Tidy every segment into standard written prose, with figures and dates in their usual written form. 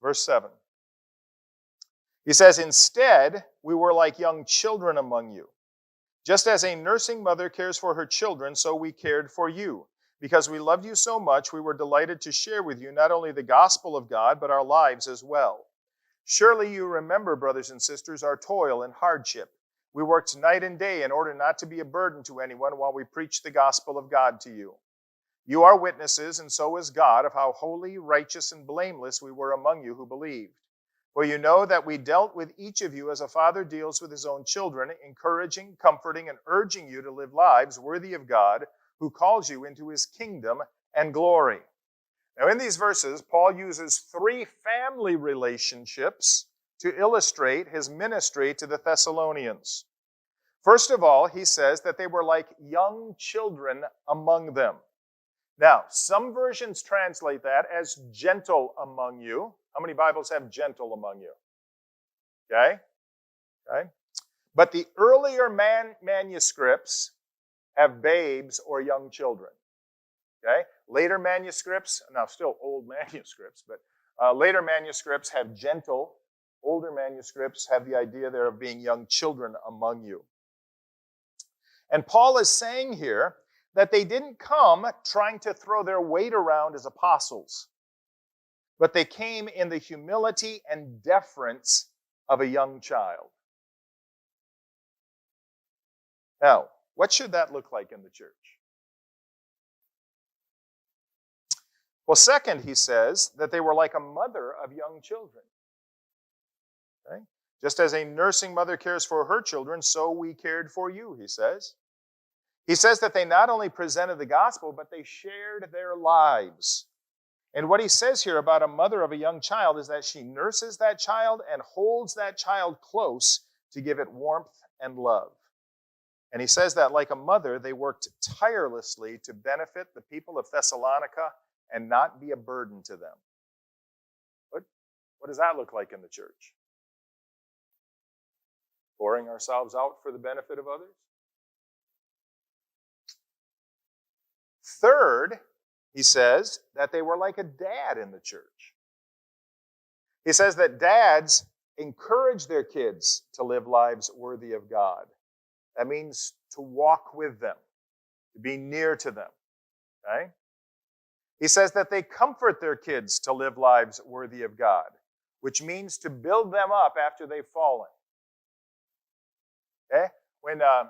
Verse 7. He says, "Instead, we were like young children among you. Just as a nursing mother cares for her children, so we cared for you. Because we loved you so much, we were delighted to share with you not only the gospel of God, but our lives as well. Surely you remember, brothers and sisters, our toil and hardship. We worked night and day in order not to be a burden to anyone while we preached the gospel of God to you. You are witnesses, and so is God, of how holy, righteous, and blameless we were among you who believed. For you know that we dealt with each of you as a father deals with his own children, encouraging, comforting, and urging you to live lives worthy of God, who calls you into his kingdom and glory." Now, in these verses, Paul uses 3 family relationships to illustrate his ministry to the Thessalonians. First of all, he says that they were like young children among them. Now, some versions translate that as gentle among you. How many Bibles have gentle among you? Okay? But the earlier manuscripts have babes or young children. Okay? Later manuscripts, now still old manuscripts, but later manuscripts have gentle. Older manuscripts have the idea there of being young children among you. And Paul is saying here that they didn't come trying to throw their weight around as apostles, but they came in the humility and deference of a young child. Now, what should that look like in the church? Well, second, he says that they were like a mother of young children. Okay? Just as a nursing mother cares for her children, so we cared for you, he says. He says that they not only presented the gospel, but they shared their lives. And what he says here about a mother of a young child is that she nurses that child and holds that child close to give it warmth and love. And he says that like a mother, they worked tirelessly to benefit the people of Thessalonica and not be a burden to them. What does that look like in the church? Pouring ourselves out for the benefit of others? Third, he says that they were like a dad in the church. He says that dads encourage their kids to live lives worthy of God. That means to walk with them, to be near to them. Okay? He says that they comfort their kids to live lives worthy of God, which means to build them up after they've fallen. Okay? When a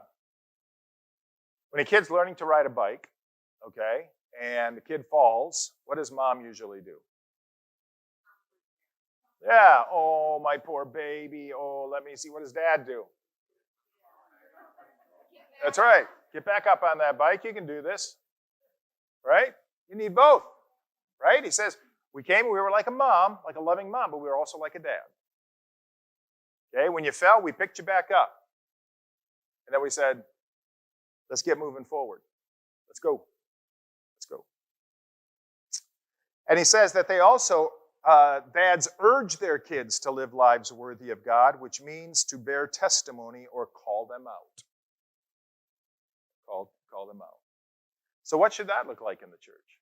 kid's learning to ride a bike, okay, and the kid falls, what does mom usually do? Yeah, oh, my poor baby. Oh, let me see. What does dad do? That's right. Get back up on that bike. You can do this. Right? You need both. Right? He says, we were like a mom, like a loving mom, but we were also like a dad. Okay? When you fell, we picked you back up. And then we said, let's get moving forward. Let's go. Let's go. And he says that they also, dads urge their kids to live lives worthy of God, which means to bear testimony or call them out. Call them out. So what should that look like in the church?